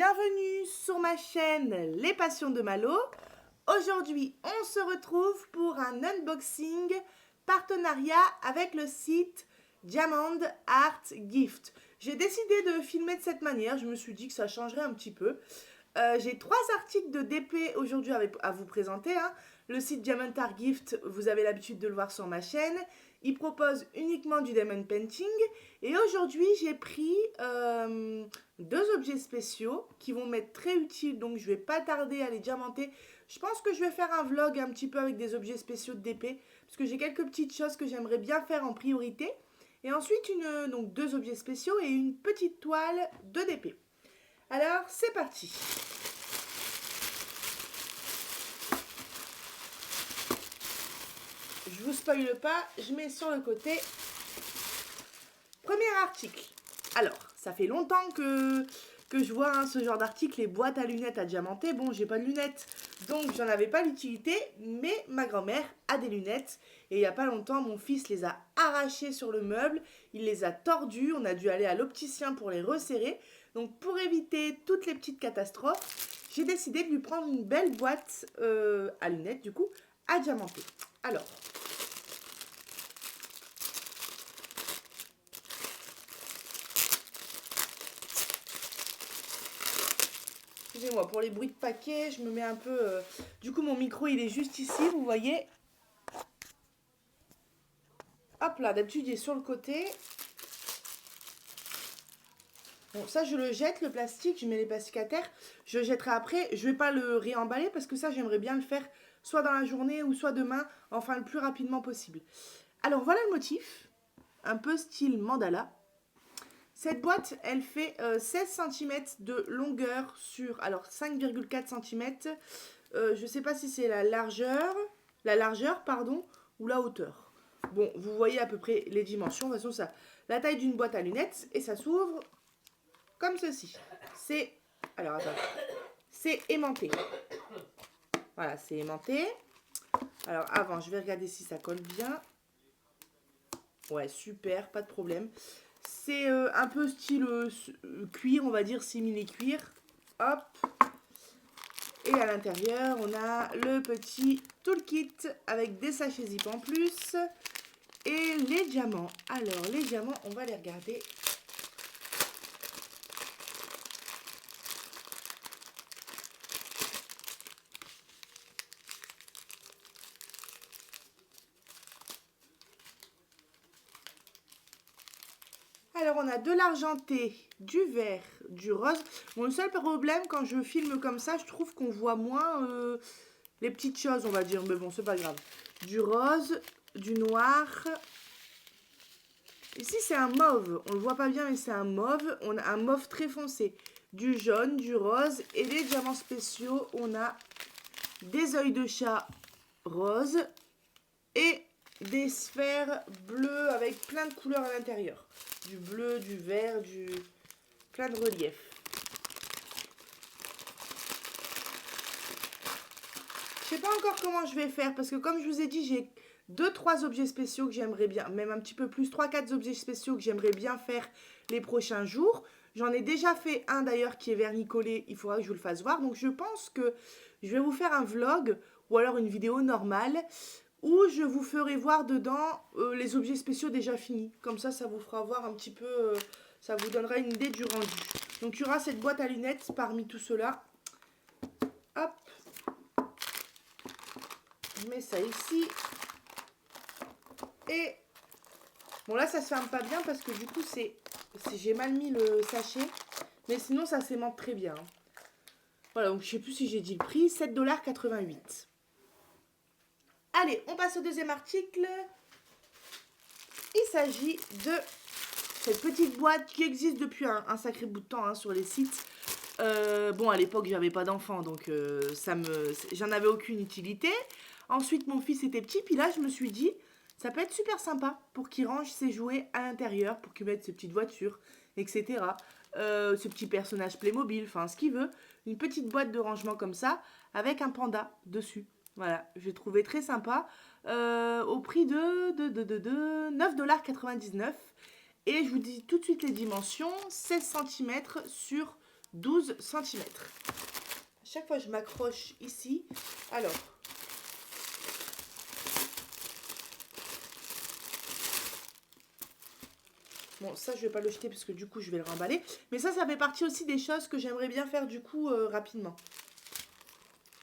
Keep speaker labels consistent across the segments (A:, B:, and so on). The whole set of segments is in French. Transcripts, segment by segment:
A: bienvenue sur ma chaîne Les Passions de Malo. Aujourd'hui, on se retrouve pour un unboxing partenariat avec le site Diamond Art Gift. J'ai décidé de filmer de cette manière, je me suis dit que ça changerait un petit peu. J'ai 3 articles de DP aujourd'hui à vous présenter. Le site Diamond Art Gift, vous avez l'habitude de le voir sur ma chaîne. Il propose uniquement du diamond painting. Et aujourd'hui, j'ai pris 2 objets spéciaux qui vont m'être très utiles. Donc, je ne vais pas tarder à les diamanter. Je pense que je vais faire un vlog un petit peu avec des objets spéciaux de DP. Parce que j'ai quelques petites choses que j'aimerais bien faire en priorité. Et ensuite, donc 2 objets spéciaux et une petite toile de DP. Alors, c'est parti. Je vous spoile pas, je mets sur le côté. Premier article. Alors, ça fait longtemps que je vois ce genre d'article, les boîtes à lunettes à diamanter. Bon, j'ai pas de lunettes, donc j'en avais pas l'utilité, mais ma grand-mère a des lunettes. Et il y a pas longtemps, mon fils les a arrachées sur le meuble, il les a tordues, on a dû aller à l'opticien pour les resserrer. Donc pour éviter toutes les petites catastrophes, j'ai décidé de lui prendre une belle boîte à lunettes, du coup, à diamanter. Alors, excusez-moi pour les bruits de paquet, je me mets un peu... Du coup, mon micro, il est juste ici, vous voyez. Hop là, d'habitude, il est sur le côté. Bon, ça, je le jette, le plastique, je mets les plastiques à terre. Je le jetterai après. Je ne vais pas le réemballer parce que ça, j'aimerais bien le faire soit dans la journée ou soit demain, enfin le plus rapidement possible. Alors, voilà le motif, un peu style mandala. Cette boîte, elle fait 16 cm de longueur sur, alors 5,4 cm. Je ne sais pas si c'est la largeur, pardon, ou la hauteur. Bon, vous voyez à peu près les dimensions. De toute façon, ça, la taille d'une boîte à lunettes et ça s'ouvre comme ceci. C'est, alors attends, c'est aimanté. Voilà, c'est aimanté. Alors avant, je vais regarder si ça colle bien. Ouais, super, pas de problème. C'est un peu style cuir, on va dire simili-cuir. Hop. Et à l'intérieur, on a le petit toolkit avec des sachets zip en plus. Et les diamants. Alors, les diamants, on va les regarder. Alors, on a de l'argenté, du vert, du rose. Bon, le seul problème, quand je filme comme ça, je trouve qu'on voit moins les petites choses, on va dire. Mais bon, c'est pas grave. Du rose, du noir. Ici, c'est un mauve. On le voit pas bien, mais c'est un mauve. On a un mauve très foncé. Du jaune, du rose. Et les diamants spéciaux, on a des œils de chat rose et des sphères bleues avec plein de couleurs à l'intérieur. Du bleu, du vert, plein de relief. Je sais pas encore comment je vais faire parce que comme je vous ai dit, j'ai 2-3 objets spéciaux que j'aimerais bien, même un petit peu plus, 3-4 objets spéciaux que j'aimerais bien faire les prochains jours. J'en ai déjà fait un d'ailleurs qui est vernicolé, il faudra que je vous le fasse voir. Donc je pense que je vais vous faire un vlog ou alors une vidéo normale où je vous ferai voir dedans les objets spéciaux déjà finis. Comme ça, ça vous fera voir un petit peu, ça vous donnera une idée du rendu. Donc il y aura cette boîte à lunettes parmi tout cela. Hop. Je mets ça ici. Et bon, là, ça se ferme pas bien parce que du coup, j'ai mal mis le sachet. Mais sinon, ça s'aimante très bien. Voilà, donc je sais plus si j'ai dit le prix. 7,88 $. Allez, on passe au deuxième article. Il s'agit de cette petite boîte qui existe depuis un sacré bout de temps sur les sites. Bon, à l'époque, j'avais pas d'enfant, donc j'en avais aucune utilité. Ensuite, mon fils était petit, puis là, je me suis dit, ça peut être super sympa pour qu'il range ses jouets à l'intérieur, pour qu'il mette ses petites voitures, etc. Ce petit personnage Playmobil, enfin, ce qu'il veut. Une petite boîte de rangement comme ça, avec un panda dessus. Voilà, j'ai trouvé très sympa. Au prix de 9,99 $. Et je vous dis tout de suite les dimensions, 16 cm sur 12 cm. À chaque fois, je m'accroche ici. Alors, bon, ça, je vais pas le jeter parce que du coup, je vais le remballer. Mais ça fait partie aussi des choses que j'aimerais bien faire du coup rapidement.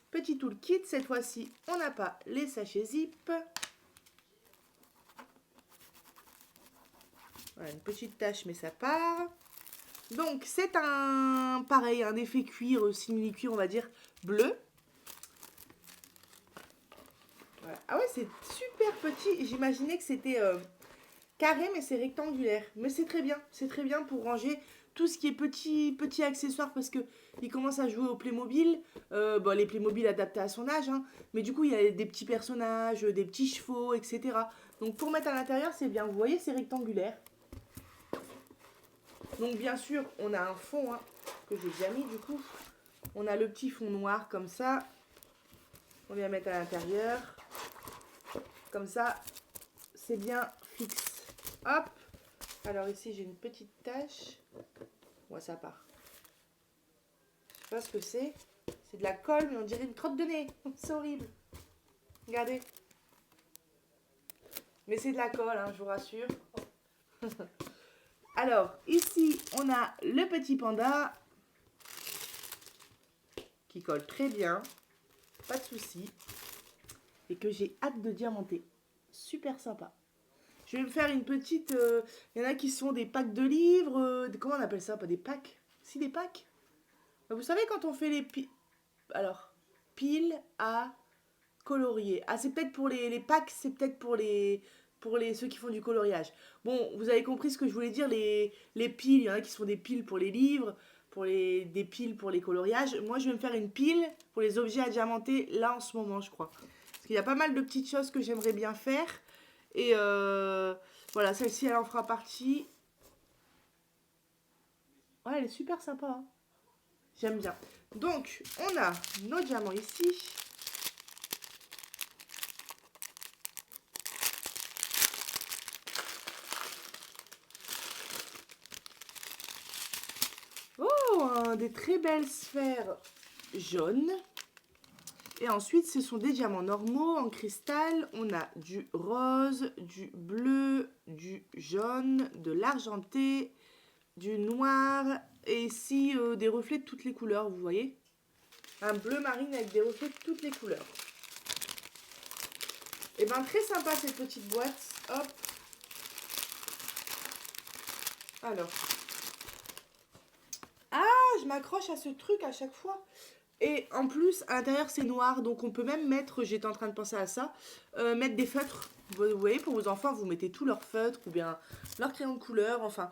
A: Petit toolkit, cette fois-ci, on n'a pas les sachets zip. Voilà, une petite tache, mais ça part. Donc, c'est pareil, un effet cuir, simili-cuir, on va dire, bleu. Voilà. Ah ouais, c'est super petit. J'imaginais que c'était carré, mais c'est rectangulaire. Mais c'est très bien pour ranger tout ce qui est petit accessoire parce que il commence à jouer au Playmobil. Bon, les Playmobil adaptés à son âge, hein, mais du coup, il y a des petits personnages, des petits chevaux, etc. Donc, pour mettre à l'intérieur, c'est bien. Vous voyez, c'est rectangulaire. Donc, bien sûr, on a un fond hein, que j'ai déjà mis du coup. On a le petit fond noir comme ça. On vient mettre à l'intérieur. Comme ça, c'est bien fixe. Hop. Alors ici, j'ai une petite tache. Ouais, ça part. Je sais pas ce que c'est. C'est de la colle, mais on dirait une crotte de nez. C'est horrible. Regardez. Mais c'est de la colle, hein, je vous rassure. Alors, ici, on a le petit panda qui colle très bien. Pas de souci. Et que j'ai hâte de diamanter. Super sympa. Je vais me faire une petite... Il y en a qui sont des packs de livres. Comment on appelle ça? Pas des packs? Si, des packs. Vous savez quand on fait les piles... Alors, piles à colorier. Ah, c'est peut-être pour les packs, c'est peut-être pour ceux qui font du coloriage. Bon, vous avez compris ce que je voulais dire. Les piles, il y en a qui sont des piles pour les livres, des piles pour les coloriages. Moi, je vais me faire une pile pour les objets à diamanter là en ce moment, je crois. Parce qu'il y a pas mal de petites choses que j'aimerais bien faire. Et voilà, celle-ci, elle en fera partie. Ouais, elle est super sympa. Hein. J'aime bien. Donc, on a nos diamants ici. Oh, des très belles sphères jaunes. Et ensuite, ce sont des diamants normaux en cristal. On a du rose, du bleu, du jaune, de l'argenté, du noir. Et ici, des reflets de toutes les couleurs, vous voyez. Un bleu marine avec des reflets de toutes les couleurs. Et bien, très sympa cette petite boîte. Hop. Alors. Ah, je m'accroche à ce truc à chaque fois. Et en plus, à l'intérieur, c'est noir. Donc, on peut même mettre, j'étais en train de penser à ça, mettre des feutres. Vous voyez, pour vos enfants, vous mettez tous leurs feutres ou bien leurs crayons de couleur. Enfin,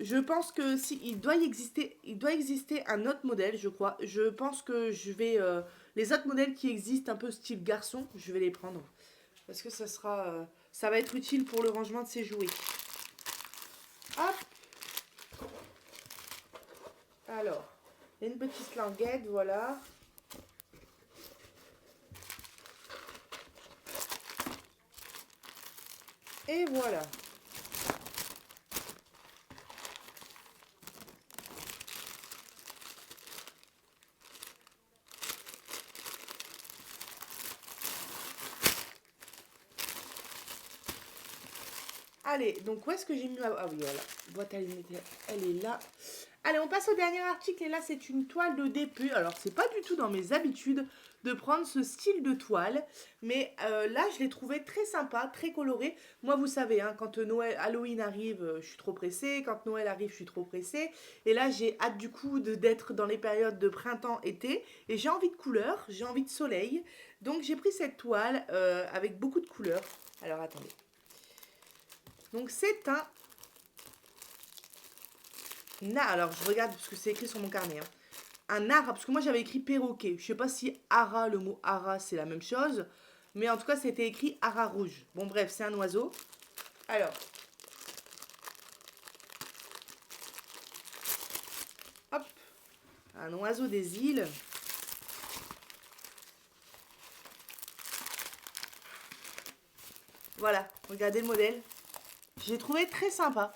A: je pense que si il doit exister un autre modèle, je crois. Je pense que je vais... les autres modèles qui existent, un peu style garçon, je vais les prendre. Parce que ça va être utile pour le rangement de ces jouets. Hop. Alors, il y a une petite languette, voilà. Et voilà. Allez, donc où est-ce que j'ai mis ma... Ah oui, voilà. Boîte à lunettes, elle est là. Allez, on passe au dernier article. Et là, c'est une toile de dépôt. Alors, c'est pas du tout dans mes habitudes de prendre ce style de toile. Mais là, je l'ai trouvé très sympa, très coloré. Moi, vous savez, hein, quand Halloween arrive, je suis trop pressée. Quand Noël arrive, je suis trop pressée. Et là, j'ai hâte du coup d'être dans les périodes de printemps-été. Et j'ai envie de couleurs, j'ai envie de soleil. Donc, j'ai pris cette toile avec beaucoup de couleurs. Alors, attendez. Donc c'est alors je regarde parce que c'est écrit sur mon carnet. Hein. Un ara, parce que moi j'avais écrit perroquet. Je sais pas si ara, le mot ara c'est la même chose. Mais en tout cas c'était écrit ara rouge. Bon bref, c'est un oiseau. Alors. Hop. Un oiseau des îles. Voilà, regardez le modèle. J'ai trouvé très sympa.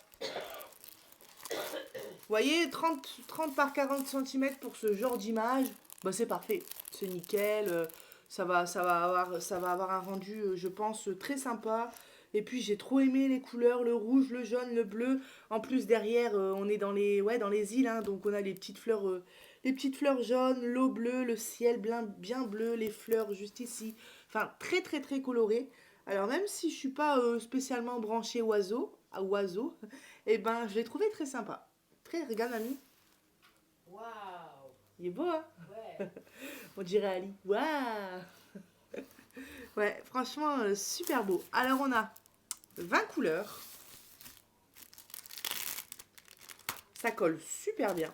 A: voyez, 30 par 40 cm pour ce genre d'image, bah c'est parfait. C'est nickel. Ça va avoir un rendu, je pense, très sympa. Et puis j'ai trop aimé les couleurs, le rouge, le jaune, le bleu. En plus derrière, on est dans dans les îles, hein, donc on a les petites fleurs jaunes, l'eau bleue, le ciel bien bleu, les fleurs juste ici. Enfin, très très très coloré. Alors même si je suis pas spécialement branchée oiseau, et ben je l'ai trouvé très sympa. Très, regarde mamie,
B: Waouh!
A: il est beau, hein?
B: Ouais.
A: On dirait Ali. Waouh! Ouais, franchement, super beau. Alors on a 20 couleurs. Ça colle super bien.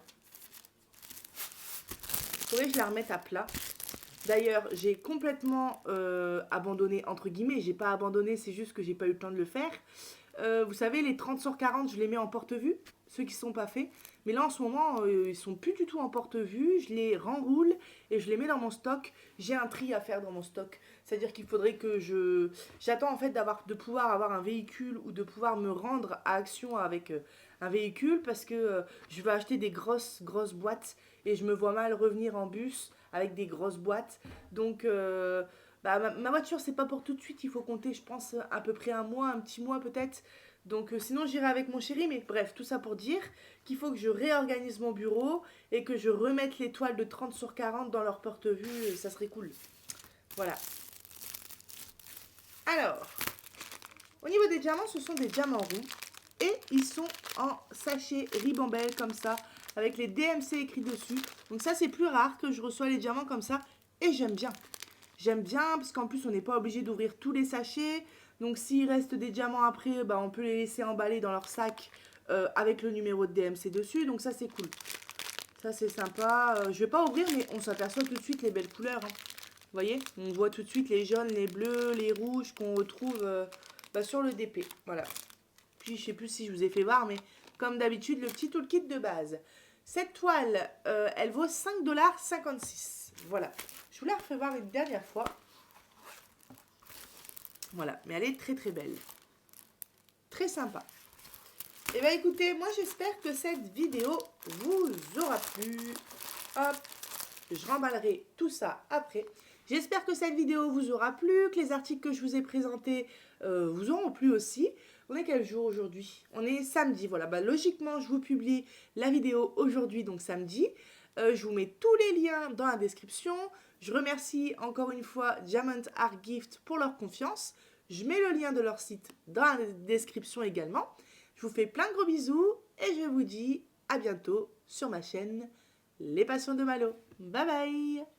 A: Faudrait que je la remette à plat. D'ailleurs, j'ai complètement abandonné, entre guillemets. J'ai pas abandonné, c'est juste que j'ai pas eu le temps de le faire. Vous savez, les 30 sur 40, je les mets en porte-vue, ceux qui sont pas faits. Mais là, en ce moment, ils sont plus du tout en porte-vue. Je les renroule et je les mets dans mon stock. J'ai un tri à faire dans mon stock. C'est-à-dire qu'il faudrait que je... J'attends en fait de pouvoir avoir un véhicule ou de pouvoir me rendre à Action avec un véhicule parce que je vais acheter des grosses boîtes et je me vois mal revenir en bus avec des grosses boîtes. Donc... bah, ma voiture, c'est pas pour tout de suite. Il faut compter, je pense, à peu près un mois, un petit mois peut-être. Donc sinon, j'irai avec mon chéri. Mais bref, tout ça pour dire qu'il faut que je réorganise mon bureau et que je remette les toiles de 30 sur 40 dans leur porte-vue. Ça serait cool. Voilà. Alors, au niveau des diamants, ce sont des diamants roux. Et ils sont en sachet ribambelle comme ça, avec les DMC écrits dessus. Donc ça, c'est plus rare que je reçois les diamants comme ça. Et j'aime bien. J'aime bien parce qu'en plus on n'est pas obligé d'ouvrir tous les sachets. Donc s'il reste des diamants après, bah, on peut les laisser emballer dans leur sac avec le numéro de DMC dessus. Donc ça c'est cool. Ça c'est sympa. Je vais pas ouvrir mais on s'aperçoit tout de suite les belles couleurs, hein. Vous voyez, on voit tout de suite les jaunes, les bleus, les rouges qu'on retrouve bah, sur le DP. Voilà. Puis je sais plus si je vous ai fait voir mais comme d'habitude le petit toolkit de base. Cette toile, elle vaut 5,56 $. Voilà. Je vous la refais voir une dernière fois. Voilà, mais elle est très très belle. Très sympa. Et bien écoutez, moi j'espère que cette vidéo vous aura plu. Hop, je remballerai tout ça après. J'espère que cette vidéo vous aura plu, que les articles que je vous ai présentés vous auront plu aussi. On est quel jour aujourd'hui? On est samedi, voilà. Bah, logiquement, je vous publie la vidéo aujourd'hui, donc samedi. Je vous mets tous les liens dans la description. Je remercie encore une fois Diamond Art Gift pour leur confiance. Je mets le lien de leur site dans la description également. Je vous fais plein de gros bisous et je vous dis à bientôt sur ma chaîne Les Passions de Malo. Bye bye!